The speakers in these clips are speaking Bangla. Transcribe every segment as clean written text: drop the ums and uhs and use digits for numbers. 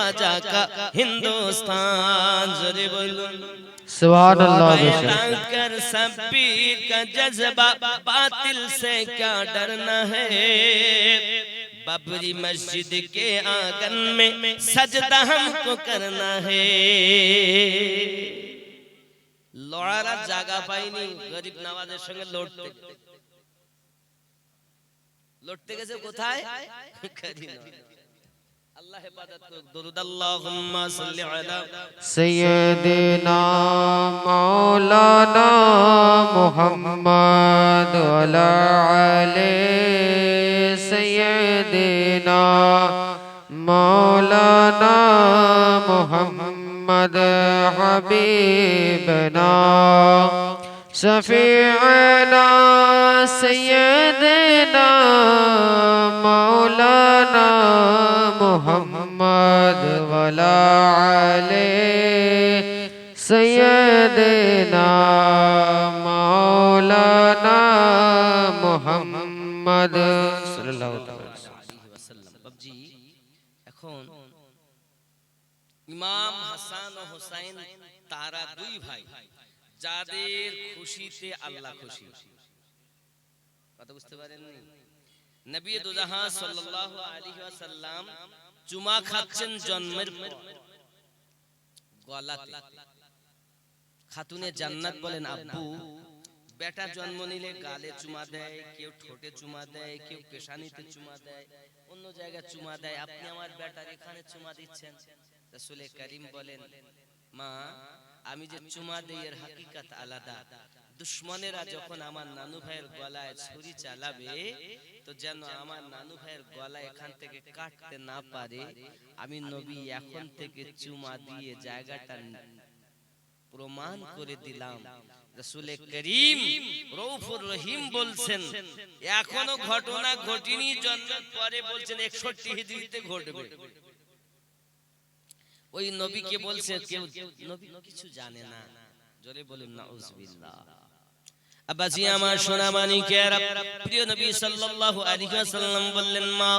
ख्वाजा का हिंदुस्तान। जोरे बोलूं सुभान अल्लाह। कर शब्बीर का जज्बा, बातिल से क्या डरना है। बाबरी मस्जिद के आंगन में सजदा हमको करना है। লড়ার জায়গা পাইনি, গরিব নওয়াজের সঙ্গে লড়তে লড়তে গেছে কোথায়? আল্লাহ হেফাজত করুক। দরুদ আল্লাহুম্মা সাল্লি আলা सय्यदना मौलाना मुहम्मद वला आले सय्यदना मौलाना मुहम्मद हबीबना शफीअना सय्यदना मौलाना मुहम्मद वला आले सय्यदना मौलाना मुहम्मद सल्लल्लाहु अलैहि वसल्लम। बाबजी এখন ইমাম হাসান ও হুসাইন তারা দুই ভাই, যাদের খুশিতে আল্লাহ খুশি। কথা বুঝতে পারেননি? নবী দুজাহান সাল্লাল্লাহু আলাইহি ওয়াসাল্লাম চুমা খাচ্ছেন জন্মের পর গলাতে। খাতুনে জান্নাত বলেন, আব্বু বেটা জন্ম নিলে গালে চুমা দেয়, কেউ ঠোঁটে চুমা দেয়, কেউ পেশানিতে চুমা দেয়, অন্য জায়গায় চুমা দেয়, আপনি আমার বেটার এখানে চুমা দিচ্ছেন। রাসূল করিম বলেন, মা আমি যে চুমা দেই এর হাকিকত আলাদা। দুশমনেরা যখন আমার নানু ভাইয়ের গলায় ছুরি চালাবে, তো যেন আমার নানু ভাইয়ের গলা এখান থেকে কাটতে না পারে, আমি নবী এখন থেকে চুমা দিয়ে জায়গাটা প্রমাণ করে দিলাম। রাসূল করিম রউফুর রহিম বলছেন, এখনো ঘটনা ঘটেনি, জন্মের পরে বলছেন 61 হিজরিতে ঘটবে। ওই নবীকে বলছে কেউ নবী কিছু জানে না। জোরে বলুন নাউজুবিল্লাহ। আব্বাজি আমার সোনা মানিকেরা, প্রিয় নবী সাল্লাল্লাহু আলাইহি ওয়াসাল্লাম বললেন, মা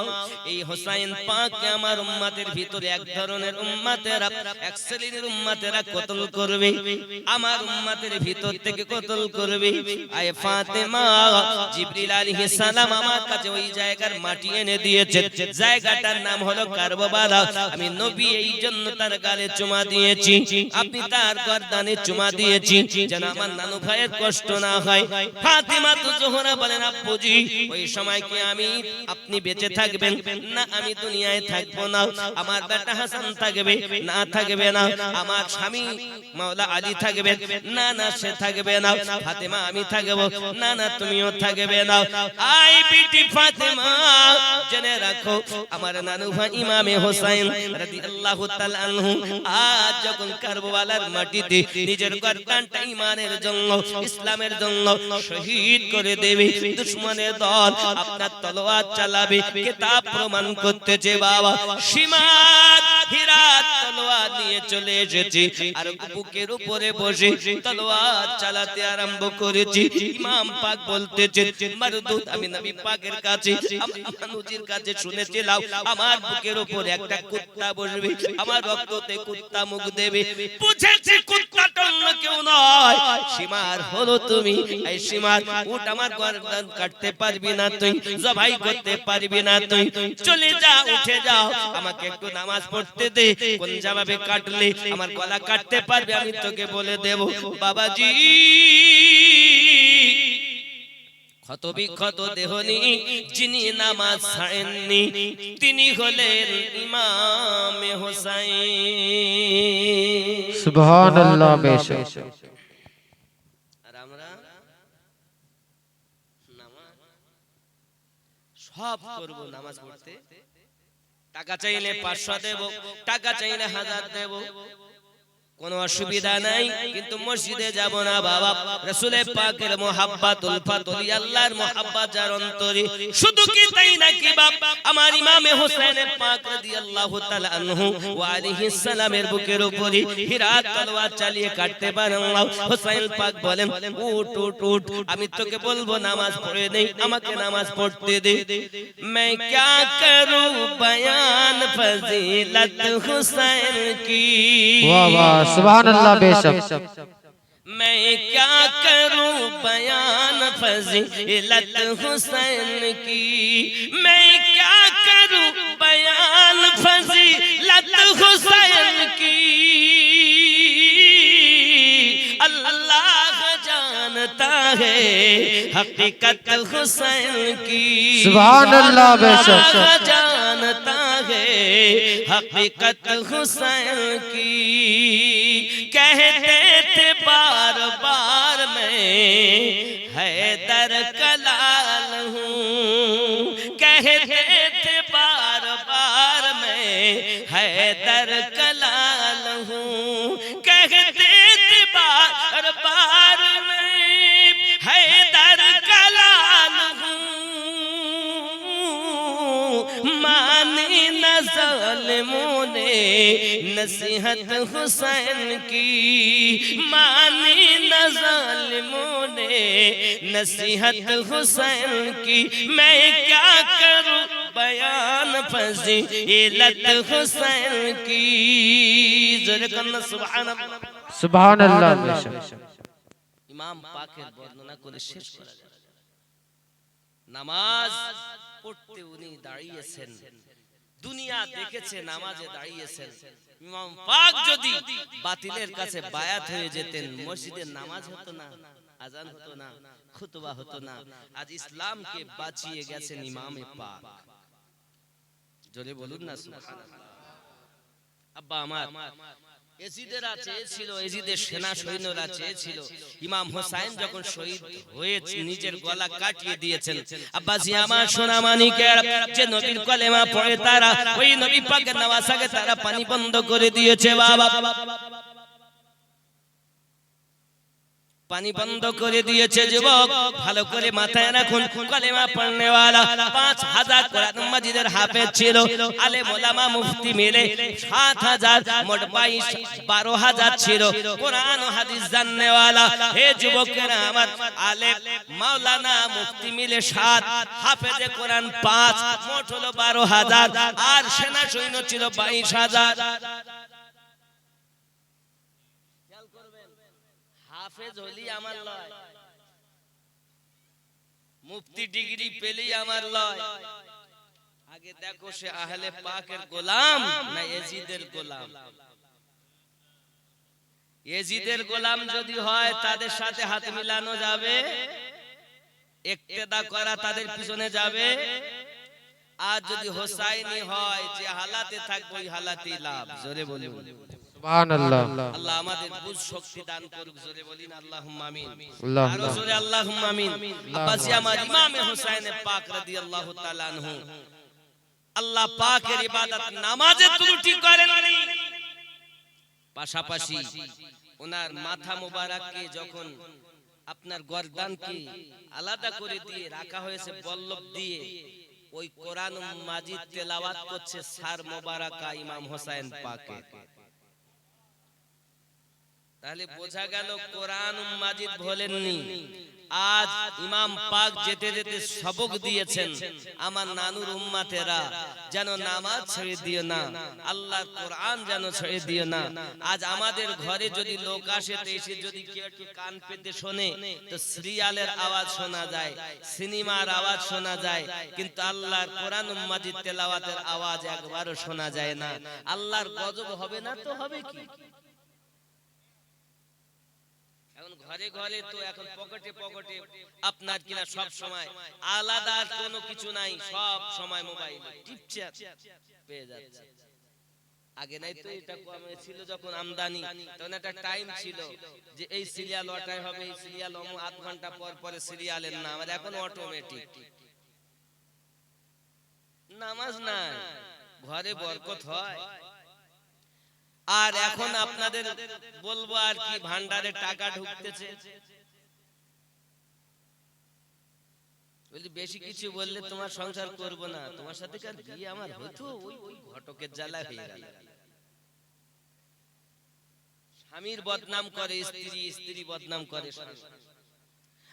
এই হোসাইন পাককে আমার উম্মতের ভিতরে এক ধরনের উম্মতেরা, এক শ্রেণীর উম্মতেরা কতল করবে, আমার উম্মতের ভিতর থেকে কতল করবে। আয় ফাতেমা, জিবরিল আলাইহিস সালাম আমার কাছে ওই জায়গার মাটি এনে দিয়েছে, জায়গাটার নাম হলো কারবালা। আমি নবী এই জন্য তার গালে চুমা দিয়েছি, আপনি তার গর্দানে চুমা দিয়েছি, যেন আমার নানু ভাইয়ের কষ্ট না হয়। ফাতিমা তো জোহরা বলেন, আব্বুজি ওই সময় কি আমি আপনি বেঁচে থাকবেন? না, আমি দুনিয়ায় থাকবো না। আমার বেটা হাসান থাকবে? না, থাকবে না। আমার স্বামী মাওলা আলী থাকবে? না, না, সে থাকবে না। ফাতিমা আমি থাকবো? না, না, তুমিও থাকবে না। আই বিটি ফাতিমা, জেনে রাখো আমার নানু ভাই ইমামে হোসেন রাদিয়াল্লাহু তাআলা আনহু আজ যখন কারবালার মাটিতে নিজের গর্দানটা ঈমানের জন্য, ইসলামের জন্য শহীদ করে দেবে, দুশমনের দল আপনার তলোয়ার চালাবে, কিতাব প্রমাণ করতেছে বাবা। সীমাত হিরাত তলোয়ার নিয়ে চলে এসেছি, আর বুকের উপরে বসে তলোয়ার চালাতে আরম্ভ করেছি। ইমাম পাক বলতেছেন, মারদুদ আমি নবী পাকের কাছে, আমার নবীর কাছে শুনেছিলাম আমার বুকের উপরে একটা কুত্তা বসবে, আমার রক্ততে কুত্তা মুখ দেবে। বুঝেছি কুত্তাটা অন্য কেউ নয়, সীমার হলো তুমি। এই সীমার উট আমার গর্দান কাটতে পারবি না তুই, জবাই করতে পারবি না তুই, চলে যা, উঠে যাও, আমাকে একটু নামাজ পড়তে দে, কোন জবাবে কাটলে আমার গলা কাটতে পারবে আমি তোকে বলে দেব। বাবাজি ক্ষত বিক্ষত দেহ নিয়ে যিনি নামাজ ছাড়েননি, তিনি হলেন ইমামে হোসাইন। সুবহানাল্লাহ। বেশক আর আমরা নামাজ সব করব, নামাজ পড়তে টাকা চাইলে 500 দেব, টাকা চাইলে 1000 দেব, কোনো অসুবিধা নাই, কিন্তু মসজিদে যাব না বাবা। রাসূলের পাকের মুহাব্বত উলফত ওলি আল্লাহর মুহাব্বত যার অন্তরে, শুধু কি তাই নাকি বাবা, আমার ইমামে হোসেন পাক রাদিয়াল্লাহু তাআলা আনহু ওয়া আলাইহিস সালামের বুকের উপরে হীরা তলোয়ার চালিয়ে কাটতে পারেন আল্লাহ। হোসেন পাক বলেন, উঠ উঠ উঠ, আমি তোকে বলবো নামাজ পড়ে নেই, আমাকে নামাজ পড়তে দে। मैं क्या करूं बयान फजीलत हुसैन की, वाह वाह सुभान अल्लाह बेशक। मैं क्या करूं बयान फजीलत हुसैन की, मैं क्या करूं बयान फजीलत हुसैन की, अल्लाह जानता है हकीकत हुसैन की, सुभान अल्लाह बेशक। अल्लाह जानता है हकीकत हुसैन की। कहते थे बार बार मैं हैदर का लाल हूँ, कहते थे बार बार मैं हैदर का लाल हूँ, कहते थे बार बार मैं हैदर का लाल हूँ, मानी न ज़ालिमों ने नसीहत हुसैन की, मानी न ज़ालिमों ने नसीहत हुसैन की, मैं क्या करूं बयान फजीलत हुसैन की। ज़ोरे कन्ना सुभान अल्लाह। सुभान अल्लाह बेशक। ইমাম পাকের বর্ণনা করে শেষ করা যাবে। নামাজ পড়তে উনি দাঁড়িয়েছেন, দুনিয়া দেখেছে নামাজে দাঁড়িয়েছেন। ইমাম পাক যদি বাতিলের কাছে বায়াত হয়ে যেতেন, মসজিদের নামাজ হতো না, আজান হতো না, খুতবা হতো না। আজ ইসলামকে বাঁচিয়ে গেছেন ইমামে পাক। জোরে বলুন না সুবহানাল্লাহ। আব্বা আমার, এজিদেরা চেয়েছিল, এজিদের সেনা সৈন্যরা চেয়েছিল ইমাম হোসেন যখন শহীদ হয়ে নিজের গলা কাটিয়ে দিয়েছেন, আব্বাজি আমার সোনা মানিকের, যে নবীর কলেমা পড়ে তারা ওই নবী পাকের নওয়াসাকে তারা পানি বন্ধ করে দিয়েছে বাবা, পানি বন্ধ করে দিয়েছে। যুবক ভালো করে মাথায় রাখুন, কলেমা পড়নেওয়ালা 5000 কোরআন মাজিদের হাফেজ ছিল, আলেম ওলামা মুফতি মিলে 7000, মোট 12000 ছিল কোরআন ও হাদিস জাননেওয়ালা। হে যুবকেরা আমার, আলেম মাওলানা মুফতি মিলে 7, হাফেজে কোরআন 5, মোট হলো 12000, আর সেনা সৈন্য ছিল 22000। হাফেজ হলি আমার লয়, মুফতি ডিগ্রি পেলেই আমার লয়। আগে দেখো সে আহলে পাকের গোলাম না এজিদের গোলাম। এজিদের গোলাম যদি হয় তাদের সাথে হাত মিলানো যাবে, ইক্তেদা করা তাদের পিছনে যাবে। আর যদি হোসাইনি হয়, যে হালাতে থাকবে ওই হালাতেই লাভ। জোরে বলি सुभान अल्लाह। আল্লাহ আমাদের বুঝ শক্তি দান করুক। জোরে বলিন আল্লাহুম্মা আমিন। আল্লাহুম্মা আরো জোরে আল্লাহুম্মা আমিন। আব্বাসি আমার ইমামে হোসেন পাক রাদিয়াল্লাহু তাআলা আনহু, আল্লাহ পাকের ইবাদত নামাজে ত্রুটি করেননি, পাশাপাশি ওনার মাথা মোবারককে যখন আপনার গর্দানকে আলাদা করে দিয়ে রাখা হয়েছে বল্লভ দিয়ে, ওই কোরআন মাজিদ তেলাওয়াত করছে সার মোবারকা ইমাম হোসেন পাকে। তাহলে বোঝা গেল কোরআন মাজিদ বলেননি। আজ ইমাম পাক যেতে যেতে সবক দিয়েছেন, আমার নানুর উম্মতেরা যেন নামাজ ছেড়ে দিও না, আল্লাহর কোরআন যেন ছেড়ে দিও না। আজ আমাদের ঘরে যদি লোক আসে, তো এসে যদি কেউ একটু কান পেতে শোনে, তো সিরিয়ালের আওয়াজ শোনা যায়, সিনেমার আওয়াজ শোনা যায়, কিন্তু আল্লাহর কোরআন মাজিদ তেলাওয়াতের আওয়াজ একবারও শোনা যায় না। আল্লাহর গজব হবে না তো হবে কি? এখন ঘরে ঘরে তো এখন পকেটে পকেটে আপনার কিনা সব সময় আলাদা কোনো কিছু নাই, সব সময় মোবাইল টিপছে পেয়ে যাচ্ছে। আগে নাই তো, এটা কমে ছিল যখন আমদানি, তখন একটা টাইম ছিল যে এই সিরিয়াল ওটাই হবে, এই সিরিয়াল আধ ঘন্টা পর পরে সিরিয়ালের নাম। আর এখন অটোমেটিক। নামাজ নাই, ঘরে বরকত হয়। আর এখন আপনাদের বলবো আর কি, ভান্ডারে টাকা ঢুকতেছে, বলি বেশি কিছু বললে তোমার সংসার করব না, তোমার সাথে কার বিয়ে আমার হতো, ওই ঘটকের জ্বালা হয়ে গেল। স্বামীর বদনাম করে স্ত্রী, স্ত্রী বদনাম করে স্বামী।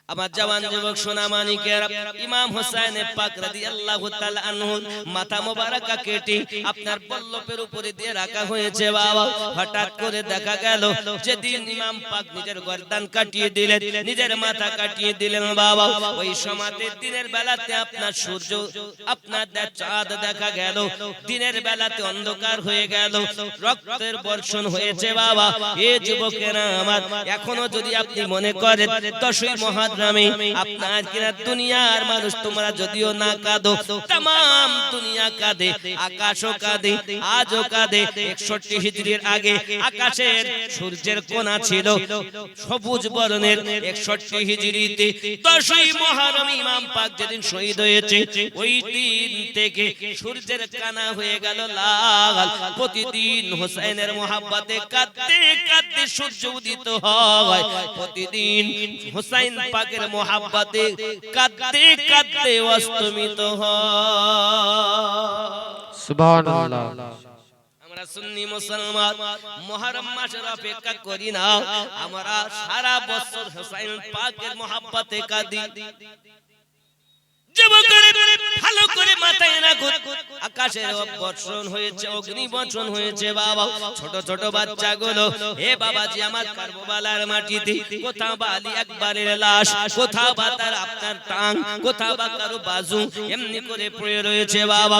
আমার জওয়ান যুবক সোনা মানিকেরা, ইমাম হোসেন পাক রাদিয়াল্লাহু তাআলা আনহু মাথা মোবারকা কেটে আপনার পল্লবের উপরে দিয়ে রাখা হয়েছে বাবা। হঠাৎ করে দেখা গেল যেদিন ইমাম পাক নিজের গর্দান কাটিয়ে দিলেন, নিজের মাথা কাটিয়ে দিলেন বাবা, ওই সমাতে দিনের বেলাতে আপনার সূর্য, আপনার চাঁদ দেখা গেল, দিনের বেলাতে অন্ধকার হয়ে গেল, রক্তের বর্ষণ হয়েছে বাবা। এ যুবকেরা আমার, এখনো যদি আপনি মনে করেন 10ই মহা নামে আপনার কিনা দুনিয়ার মানুষ তোমরা যদিও না কাঁদো, तमाम দুনিয়া কাঁদে, আকাশও কাঁদে, আজও কাঁদে। 61 হিজরির আগে আকাশের সূর্যের কোনা ছিল সবুজ বর্ণের। 61 হিজরিতে 10ই মুহররম ইমাম পাক যেদিন শহীদ হয়েছে, ওই দিন থেকে সূর্যের কানা হয়ে গেল লাল। প্রতিদিন হোসেনের মোহাব্বতে কাঁদতে কাঁদতে সূর্য উদিত হয়, প্রতিদিন হোসেন পাকের মোহাব্বতে কাঁদতে কাঁদতে অস্তমিত হয়। সুবহানাল্লাহ। আমরা সুন্নি মুসলমান মুহররম মাসের অপেক্ষা করি না, আমরা সারা বছর হোসেন পাকের মোহাব্বতে কাঁদি। ভালো করে মাথায় রাখো, আকাশের বর্ষণ হয়েছে, অগ্নি বর্ষণ হয়েছে বাবা। ছোট ছোট বাচ্চাগুলো, হে বাবাজি আমার কারবালার মাটিতে কোথাও বা আলী আকবরের লাশ, কোথাও বা তার আপনার টাং, কোথাও বা কারো বাজু এমনি করে পড়ে রয়েছে বাবা।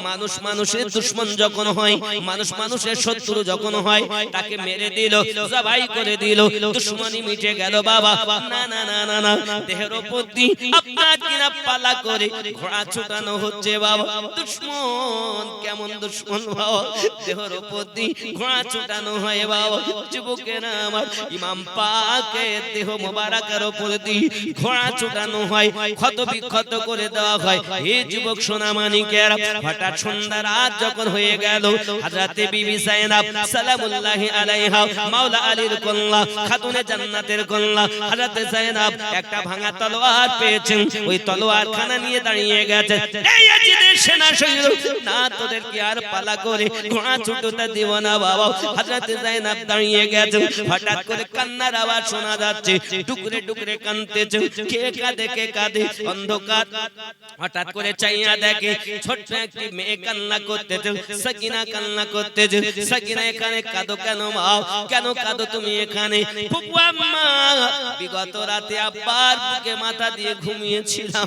মানুষ মানুষের দুশমন যখন হয়, মানুষ মানুষের শত্রু যখন হয়, তাকে মেরে দিল, জবাই করে দিল, দুশমনি মিটে গেল বাবা। না না না না না, দেহের উপর দিয়ে আপনার কিনা পালা করে ঘোড়া ছুটানো হচ্ছে বাবা। দুশমন কেমন দুশমন বাবা, দেহের উপর দিয়ে ঘোড়া ছুটানো হয় বাবা। যুবকেরা আমার, ইমাম পাকের দেহ মোবারকের উপর দিয়ে ঘোড়া ছুটানো হয়, ক্ষত বিক্ষত করে দেওয়া হয়। এই যুবক সোনা মানিকেরা, হঠাৎ সন্ধ্যা রাত যখন হয়ে গেল, হযরতে বিবি যায়েনব সালামুল্লাহি আলাইহা, মাওলা আলীর কন্যা, খাতুনে জান্নাতের কন্যা হযরতে যায়েনব একটা ভাঙা তলোয়ার পেয়েছেন। ওই তলোয়ার খানা নিয়ে দাঁড়িয়ে গেছে, এই ইয়াজিদের সেনা সৈন্য, না তোদেরকে আর পালা করে ঘোড়া ছুটতে দিব না বাবা। হযরতে যায়েনব দাঁড়িয়ে গেছে, হঠাৎ করে কান্নার আওয়াজ শোনা যাচ্ছে, টুকরে টুকরে কাঁদতেছে। কে কাঁদে কে কাঁদে? অন্ধকার। হঠাৎ করে চাইয়া দেখে ছোট্ট একটি মেয়ে কান্না করতেছে, সাকিনা কান্না করতেছে। সাকিনা, এখানে কাঁদো কেন মা? কেন কাঁদো তুমি এখানে? ফুপু আম্মা, বিগত রাতে আব্বার বুকে মাথা দিয়ে ঘুমিয়েছিলাম,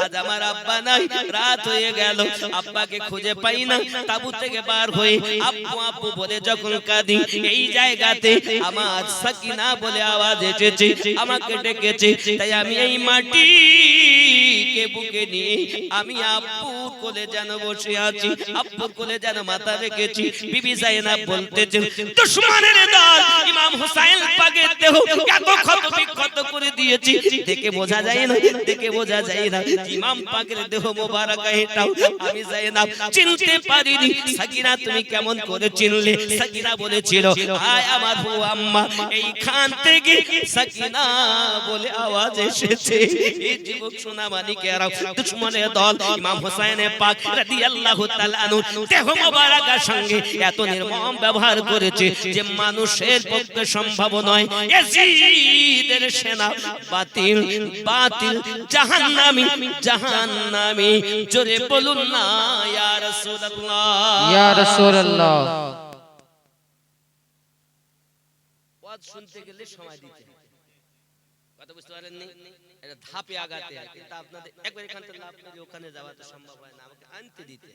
আজ আমার আব্বা নাই, রাত হয়ে গেল, আব্বাকে খুঁজে পাই না। তাবু থেকে বার হয়ে আব্বু আব্বু বলে যখন কাঁদি, এই জায়গাতে আমার সাকিনা বলে আওয়াজ এসেছে, আমাকে ডেকেছে। তাই আমি এই মাটিকে বুকে নিয়ে আমি আব্বুর কোলে যেন বসে আছি, আব্বুর কোলে যেন মাথা রেখেছি। বিবি যায়েনব বলতেছেন, দুশমনের দল ইমাম হোসেন পাকের দেহ এত ক্ষত বিক্ষত করে দিয়েছি, দেখে বোঝা যায় না, দেখে বোঝা যায় না ইমাম পাকের দেহ মোবারক এটাও। আমি যায়েনব চিনতে পারিনি। সাকিনা, তুমি কেমন করে চিনলে? সাকিনা বলেছিল, আয় আমার বউ আম্মা, এইখান থেকে সাকিনা বলে আওয়াজ এসেছে। এই যুবক সোনা মানিকেরা, দুশমনের দল ইমাম হোসেন পাক রাদিয়াল্লাহু তাআলা আনহু দেহ মোবারকের সঙ্গে এত নির্মম ব্যবহার করেছে যে মানুষের পক্ষে সম্ভব নয়। ইয়াজিদের সেনা বাতিল বাতিল, জাহান্নামী জাহান্নামী। জোরে বলুন না ইয়া রাসূলুল্লাহ, ইয়া রাসূলুল্লাহ। ওয়াজ শুনতে গেলে সময় দিতে হয়, কথা বুঝতে পারেননি? এটা ধাপে আগাতে হয়, কিন্তু আপনাদের একবার এখান থেকে লাভ করে ওখানে যাওয়া তো সম্ভব হয় না, আমাকে আনতে দিতে।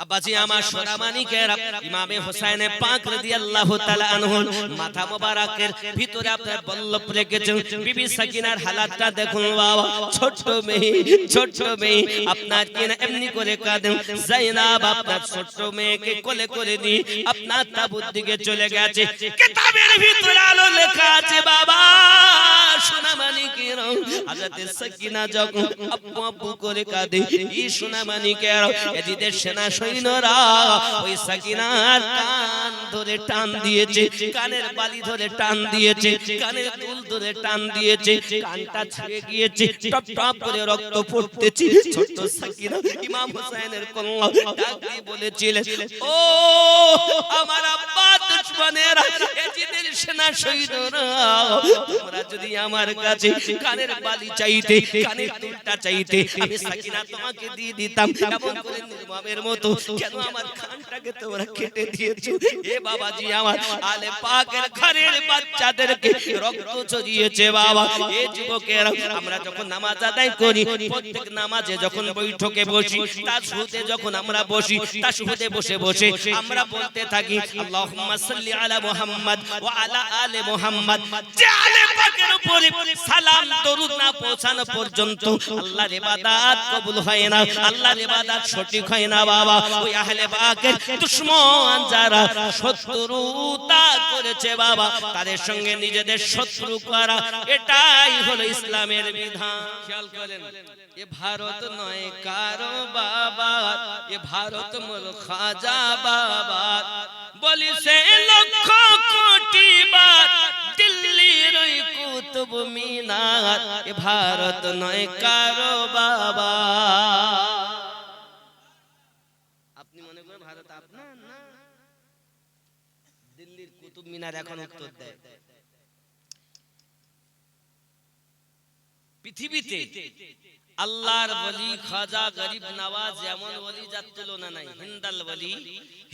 আব্বাজি আমার সোনা মানিকেরা, ইমামে হোসেন পাক রাদিয়াল্লাহু তাআলা আনহু মাথা মোবারকের ভিতরে আপনার বল্লভ রেখেছেন। বিবি সাকিনার হালাতটা দেখুন বাবা, ছোট মেয়ে আপনার কিনা এমনি করে কাঁদেন। যায়েনব আপনার ছোট মেয়েকে কোলে করে নিয়ে আপনার তাঁবুর দিকে চলে গেছে। কিতাবের ভিতরে আলো লেখা আছে বাবা, সোনা মানিকেরা হযরত সাকিনা যখন আব্বু আব্বু করে কাঁদে, এই সোনা মানিকেরা এজিদের সেনা সৈন্যরা ওই সাকিনার কান ধরে টান দিয়েছে, কানের বালি ধরে টান দিয়েছে, কানের দুল ধরে টান দিয়েছে, কানটা ছিঁড়ে গিয়েছে, টপ টপ করে রক্ত পড়তেছে। ছোট্ট সাকিনা ইমাম হোসেনের কন্যা ডাক দিয়ে বলেছিলেন, ও আমার আব্বা দুশমনেরা, এজিদের সেনা সৈন্যরা, তোমরা যদি আমার কাছে কানের বালি চাইতে, কানের দুলটা চাইতে, আমি সাকিনা তোমাকে দিয়ে দিতাম। এমন করে নির্মমের মতো কেন আমার কানটাকে তোমরা কেটে দিয়েছো? এ বাবাজি, আমার আলে পাকের ঘরের বাচ্চাদেরকে রক্ত ঝরিয়েছে বাবা। এ যুবকেরা, আমরা যখন নামাজ আদায় করি, প্রত্যেক নামাজে যখন বৈঠকে বসি, তাশহুদে যখন আমরা বসি, তাশহুদে বসে বসে আমরা বলতে থাকি আল্লাহুম্মা সাল্লি আলা মুহাম্মদ ওয়া আলা আলি মুহাম্মদ। যে আলে পাকের উপরে সালাম দরুদ না পৌঁছানো পর্যন্ত আল্লাহর ইবাদত কবুল হয় না, আল্লাহর ইবাদত সঠিক হয় না বাবা। ওই আহলে পাকের দুশমন যারা শত্রুতা করেছে বাবা, তাদের সঙ্গে নিজেদের শত্রু করা, এটাই হলো ইসলামের বিধান। খেয়াল করেন, এ ভারত নয় কারো বাবা, এ ভারত মোর খাজা বাবা, বলি সে লক্ষ কোটি বার, দিল্লির ওই কুতুব মিনার, এ ভারত নয় কারো বাবা। আপনি মনে করেন ভারত আপনার? না, দিল্লির কুতুব মিনার এখন উত্তর দেয়। পৃথিবীতে আল্লাহর ওলি খাজা গরিব নওয়াজ এমন ওলি যার তুলনা নাই। হিন্দাল ওলি,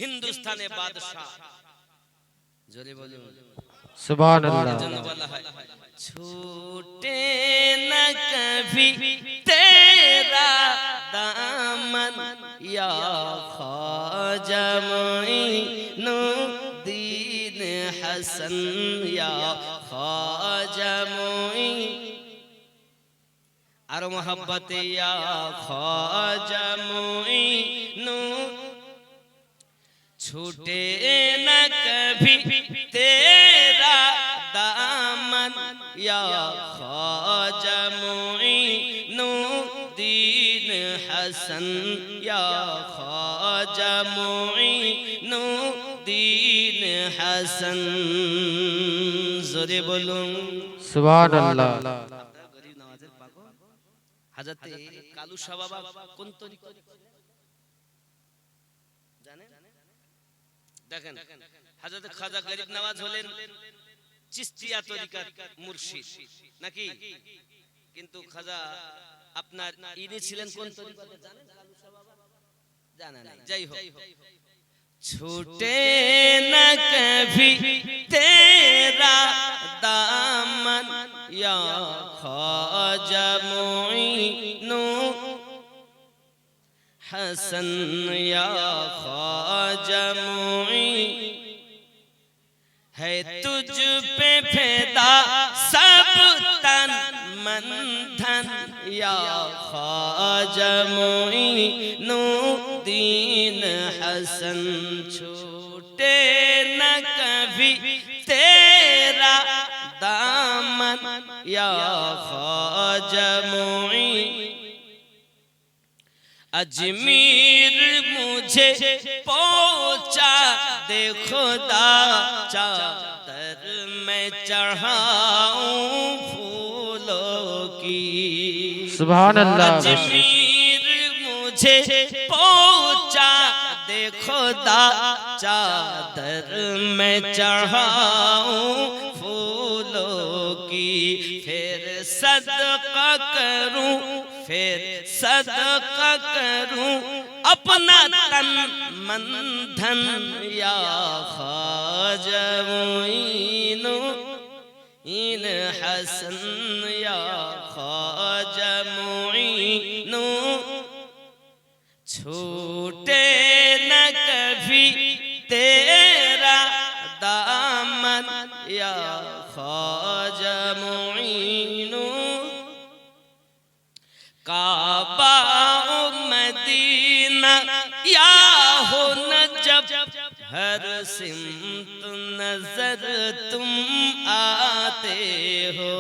হিন্দুস্তানে বাদশাহ। জোরে বলুন সুবহানাল্লাহ। জন্য বলা হয় ছুটে না কভি তেরা দামন ইয়া খাজা মুঈনুদ্দিন হাসান, ইয়া খাজা আর মোহব্বতে ইয়া খাজা মুঈনু, ছুটে না কভি তেরা দামন ইয়া খাজা মুঈনুদ্দিন হাসান, ইয়া খাজা মুঈনুদ্দিন হাসান। জোরে বলুন সুবহানাল্লাহ। হাজরতে কালু শাহ বাবা কোন তরিকা জানেন? দেখেন, হাজরতে খাজা গরিব নওয়াজ হলেন চিশতিয়া তরিকার মুর্শিদ নাকি? কিন্তু খাজা আপনার ইনি ছিলেন কোন তরিকাতে জানেন? কালু শাহ বাবা জানা নাই। যাই হোক, ছুটে না কভি তেরা দামন ইয়া খাজা মুঈনু হাসান, ইয়া খাজা মুঈন है तुझ पे फिदा सब तन मन धन, या ख्वाजा मुईनुद्दीन हसन। छूटे न कभी तेरा दामन, या ख्वाजा मुईन। अजमीर मुझे पहुंचा दे खुदा, चादर में चढ़ाऊं फूलों की। सुभानअल्लाह। अजमीर मुझे पहुंचा दे खुदा, चादर में चढ़ाऊं फूलों की। फिर सदका करूं, फिर सदका करूं अपना तन मन धन, या ख्वाजा मुईनुद्दीन हसन, या ख्वाजा मुईनु। छूटे न कभी तेरा दामन, या ख्वाजा मुईनु। काबा मदीना या हो नजब, हर सिमत नजर तुम आ आते हो।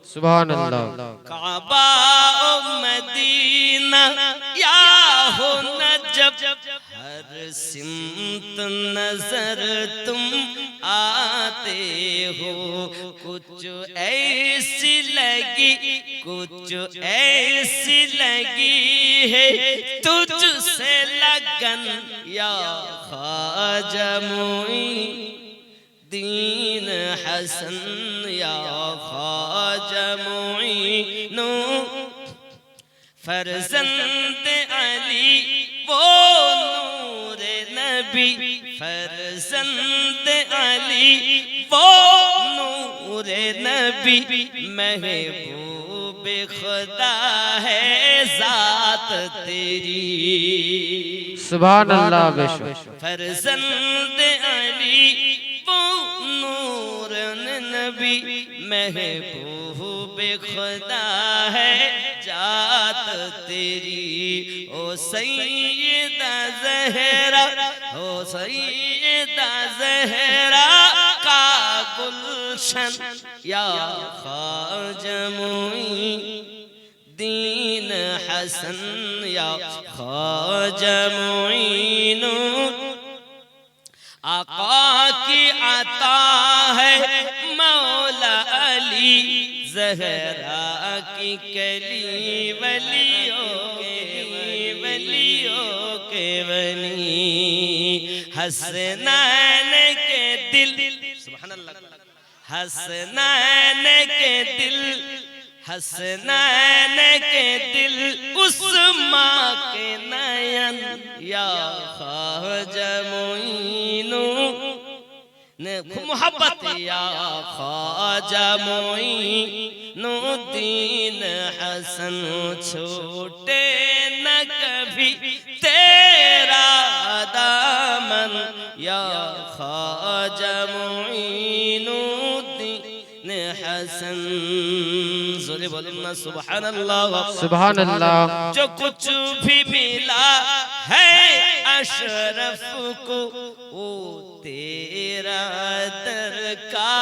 सुभान अल्लाह। काबा ओ मदीना या हो नजब, हर सिमत नजर तुम आते हो। कुछ ऐसी लगी, कुछ ऐसी लगी है तुझसे लगन या ख्वाजा मुईनुद्दीन हसन या ख्वाजा मुईनु फरजंद अली वो नूर नबी, फरजंद अली वो नूर नबी, महबूब खुदा है जात तेरी। सुभान अल्लाह बेशक। फरजंद अली वो नूर नबी, महबूब खुदा है जात तेरी। ओ सैयदा ज़हरा, ओ सैयदा ज़हरा का गुलशन या ख्वाजा मुईनुद्दीन हसन या ख्वाजा मुईनु। आका की अता है मौला अली, ज़हरा की कली वलियों के वली। हसनैन के दिल, सुभान अल्लाह, हसनैन के दिल, हसनैन के दिल उस माँ के नयन या ख्वाजा मुईनु ने मोहब्बत या ख्वाजा मुईनुद्दीन हसन। छोटे न कभी तेरा दामन या ख्वाजा मुईनुद्दीन हसन। जोरे बोलो ना सुभान अल्लाह। सुभान अल्लाह। जो कुछ भी मिला है अशरफ को वो तेरा दर का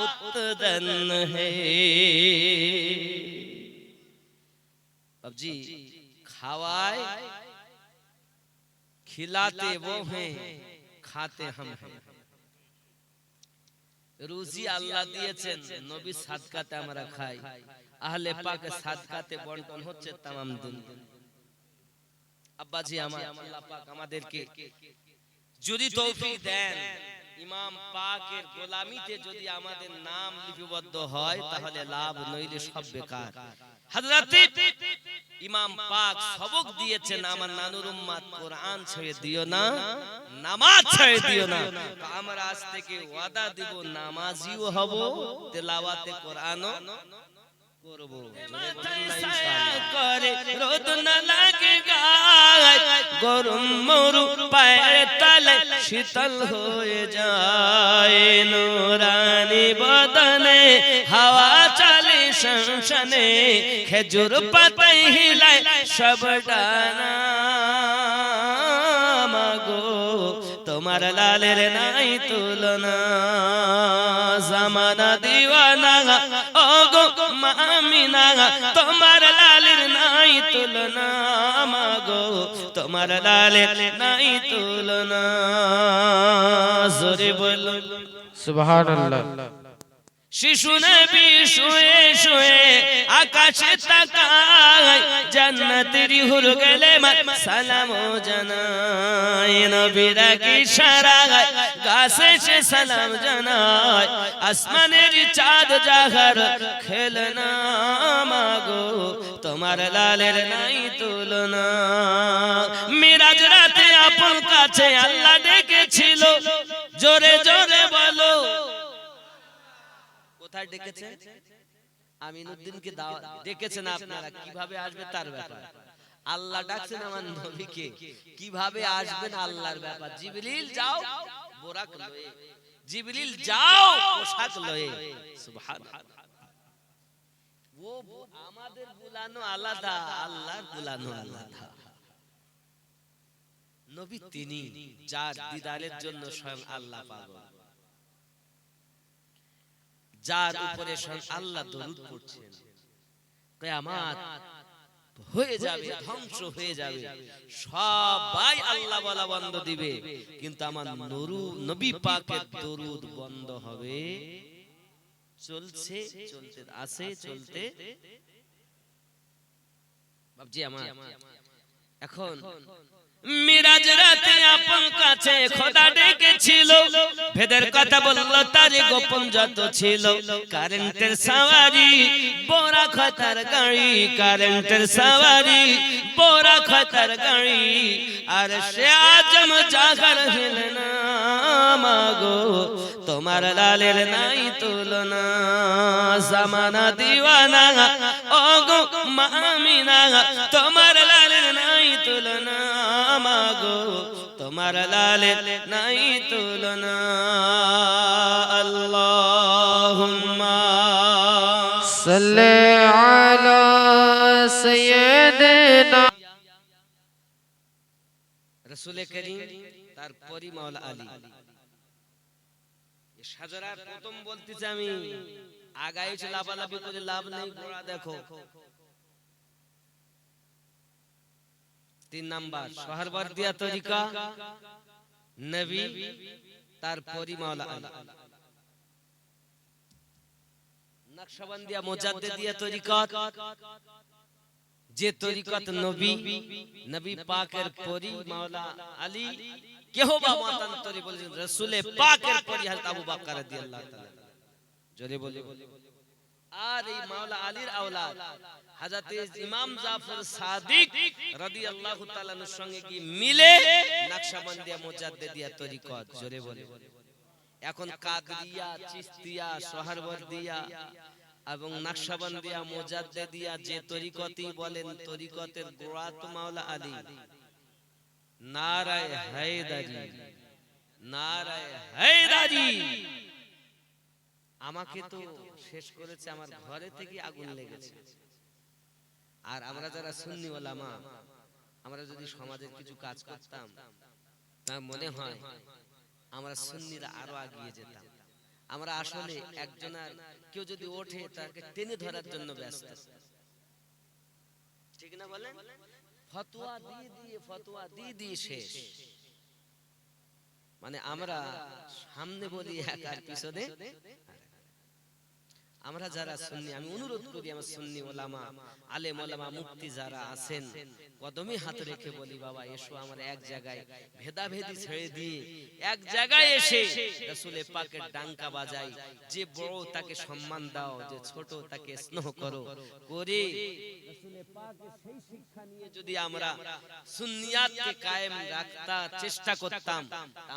उतरन है। अब जी खावाए खिलाते वो हैं, खाते हम हैं। রুজি আল্লাহ দিয়েছেন, নবী সাদকাতে আমরা খাই, আহলে পাকের সাদকাতে বন্টন হচ্ছে তামাম দুনিয়া। আব্বাজি আমার, আল্লাহ পাক আমাদেরকে যদি তৌফিক দেন, ইমাম পাকের গোলামিতে যদি আমাদের নাম লিপিবদ্ধ হয় তাহলে লাভ, নইলে সব বেকার। হযরত ইমাম পাক সবক দিয়েছেন, আমার নানুর উম্মত কোরআন ছেড়ে দিও না, নামাজ ছেড়ে দিও না। তো আমরা আজ থেকে ওয়াদা দিব, নামাজিও হব, তেলাওয়াতে কোরআনও করব। করে রোদ না লাগে গায়, গরম মরু পায়ের তলে শীতল হয়ে যায়। নুরানি বদনে হাওয়া চলে শনশনে, খেজুর পাতা হিলায় সব ডানা। মাগো তোমার লালের নাই তুলনা, জামানা দিওয়ানা ওগো আমিনা, তোমার লালের নাই তুলনা। মাগো তোমার লালের নাই তুলনা। জোরে বলো সুবহান আল্লাহ। শিশু নবী শুয়ে শুয়ে আকাশে তাকায়, জান্নাতের হুর গেলে সালাম জানায়। নবীর ইশারায় গাছে সে সালাম জানায়, আসমানের চাঁদ জাহার খেলনা। মাগো তোমার লালের নাই তুলনা। মিরাজ রাতে আপন কাছে আল্লাহ ডেকেছিল, জোরে জোরে বলো কোথায় ডেকেছে? আমিনুদ্দিনকে ডেকেছেন আপনারা, কিভাবে আসবে তার ব্যাপার। আল্লাহ ডাকছেন আমার নবীকে, কিভাবে আসবেন আল্লাহর ব্যাপার। জিবরিল যাও বোরাক লয়ে, জিবরিল যাও পোশাক লয়ে। সুবহানাল্লাহ। ও আমাদের বুলানো আলাদা, আল্লাহর বুলানো আলাদা। নবী তিনি যার দিদারের জন্য স্বয়ং আল্লাহ পাগল। যার উপরে আল্লাহ দরুদ পড়ছেন, কিয়ামত হয়ে যাবে, ধ্বংস হয়ে যাবে, সবাই আল্লাহ বলা বন্ধ দিবে, কিন্তু আমার নবী পাকের দরুদ বন্ধ হবে। চলছে চলতে আছে, চলতে বাবজি আমার এখন মিরাজ রাতে আপন কাছে খোদা ডেকেছিল, ভেদের কথা বলল তার গোপন যত ছিল। কারেন্টের সাওয়ারি বড়া খতার গাড়ি, কারেন্টের সাওয়ারি বড়া খতার গাড়ি, আর সে আজম জাগার হিলে না মাগো, তোমার লালের নাই তুলনা। জামানা দিওয়ানা ওগো মামিনা, তোমার লালের নাই তুলনা মাগো, তোমার লালের নাই তুলনা। আল্লাহুম্মা সাল্লি আলা সাইয়্যিদিনা রাসূল করিম তার পরি মাওলা আলী। এই সাজারার প্রথম বলতেছি আমি, আগাই লাফালাফি করে লাভ নেই, গোড়া দেখো। 3 নাম্বার সোহরবর্দিয়া তরিকা, নবী তার পরি মাওলা আলী। নকশবন্দিয়া মুজাদ্দিদিয়া তরিকত, যে তরিকত নবী পাকের পরি মাওলা আলী, কেহ বা মতান্তরে বলেছেন রাসূল পাকের পরি হযরত আবু বকর রাদিয়াল্লাহু তাআলা। জোরে বলে। আর এই মাওলা আলীর আওলাদ হযরত ইমাম জাফর সাদিক রাদিয়াল্লাহু তাআলার সঙ্গে কি মিলে নকশবন্দিয়া মুজাদ্দিদিয়া তরিকত। জোরে বলে। এখন কাদরিয়া, চিশতিয়া, সোহরবর্দিয়া এবং নকশবন্দিয়া মুজাদ্দিদিয়া যে তরিকতই বলেন, তরিকতের গোড়া তো মাওলা আলী। নারায়ে হায়দারি, নারায়ে হায়দারি। আমাকে তো শেষ করেছে, আমার ঘরে থেকে আগুন লেগেছে। আর আমরা যারা সুন্নি ওলামা, আমরা যদি সমাজের কিছু কাজ করতাম, তা মনে হয় আমরা সুন্নিরা আরো এগিয়ে যেতাম। আমরা আসলে একজনের কেউ যদি ওঠে তাকে টেনে ধরার জন্য ব্যস্ত, ঠিক না বলেন? ফতোয়া দিয়ে দিয়ে শেষ। মানে আমরা সামনে বলি এক আর পিছনে। আমরা যারা সুন্নি, আমি অনুরোধ করি আমার সুন্নি ওলামা, আলেম ওলামা, মুফতি যারা আছেন, কদমে হাত রেখে বলি, বাবা এসো আমরা এক জায়গায় ভেদাভেদি ছেড়ে দিয়ে এক জায়গায় এসে রাসূলের পাকের ডাঙ্কা বাজাই। যে বড় তাকে সম্মান দাও, যে ছোট তাকে স্নেহ করো, করে রাসূলের পাকের সেই শিক্ষা নিয়ে যদি আমরা সুন্নিয়াতকে কায়েম রাখতে চেষ্টা করতাম,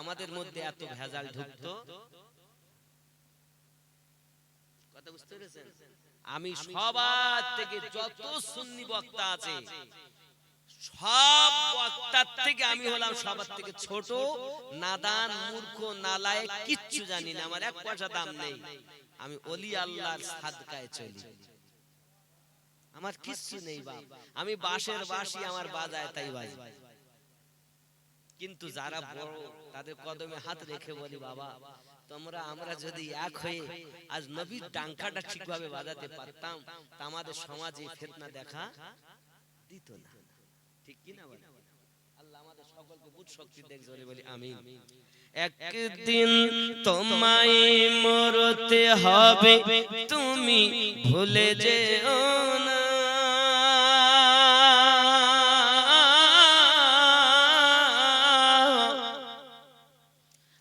আমাদের মধ্যে এত ভেজাল ঢুকতো। আমি সবার থেকে যত সুন্নি বক্তা আছে, সব বক্তার থেকে আমি হলাম সবার থেকে ছোট, নাদান, মূর্খ, নালায়েক, কিচ্ছু জানি না, আমার 1 পয়সা দাম নেই। আমি ওলি আল্লাহর সাদকায় চলি, আমার কিচ্ছু নেই বাপ। আমি বাঁশের বাঁশি আমার বাজায় তাই বাজি। কিন্তু যারা বড় তাদের কদমে হাত রেখে বলি, বাবা আমরা যদি এক হয়ে আজ নবীর ডাঙ্কাটা ঠিকভাবে বাজাতে পারতাম, তা আমাদের সমাজে ফিতনা দেখা দিত না। ঠিক কি না বলেন? আল্লাহ আমাদের সকলকে বুঝ শক্তি দেখ, জোরে বলি আমিন। একদিন তোমায় মরতে হবে, তুমি ভুলে যেও না।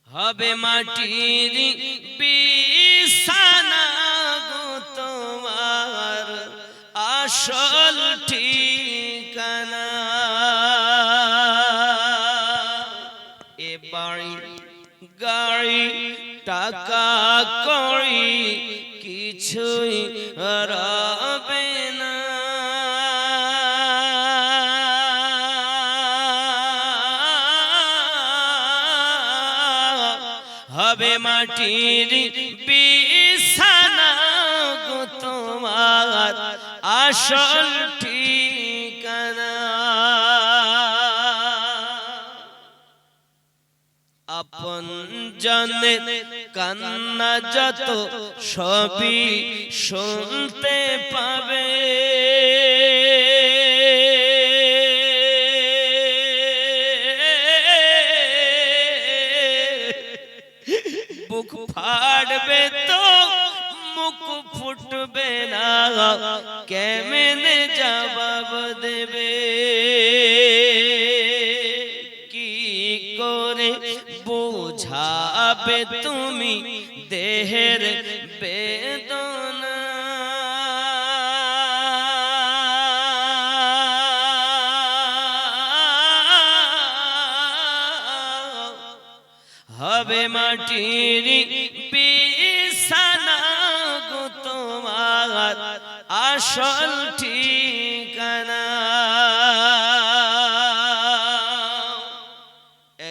হবে মাটির বিছানা গো তোমার আসল ঠিকানা। এ বাড়ি গাড়ি টাকা কড়ি কিছুই রবে না। হবে মাটির বিছানা গো তোমার আসল ঠিকানা। আপন জনের কান্না যত সবই শুনতে পাবে। বুক ফাড়বে তো মুখ ফুটবে না, কেমনে জবাব দেবে? কি করে বোঝাবে তুমি দেহের বেদনা? হবে মাটির বিছানা গো তোমার আসল ঠিকানা।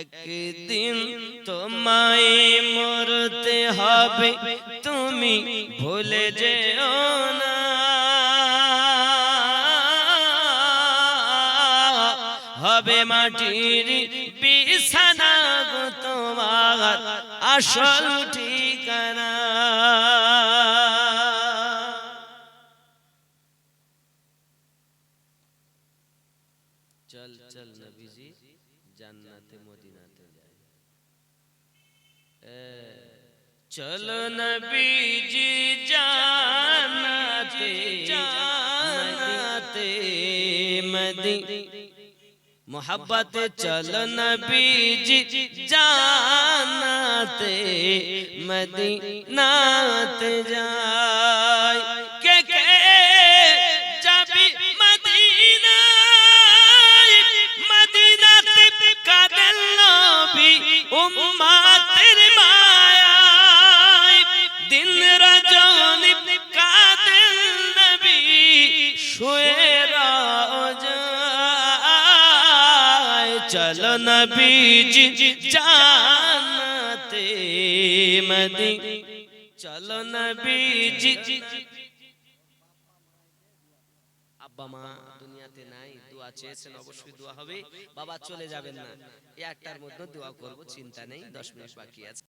একদিন তোমায় মরতে হবে, তুমি ভুলে যেও না। হবে মাটির বিছানা গো তোমার আসল ঠিকানা। চল চল নবীজি জান্নাতে মদিনাতে যাই। চলো নবীজি জান্নাতে জান্নাতে मोहब्बत चलो नबीजी जानाते मदीनाते जाय के जाबी मदीना मदीनाते कादल नबी उम्मतेर माया दिन रजनी कादल नबी शुएरा चलो नबीजी जानाते मदीना चलो नबीजी। আব্বা মা দুনিয়াতে নাই, দোয়া চেয়েছেন, অবশ্যই দোয়া হবে। বাবা চলে যাবেন না, এই একটার মধ্যে দোয়া করব, চিন্তা নেই। 10 মিনিট বাকি আছে।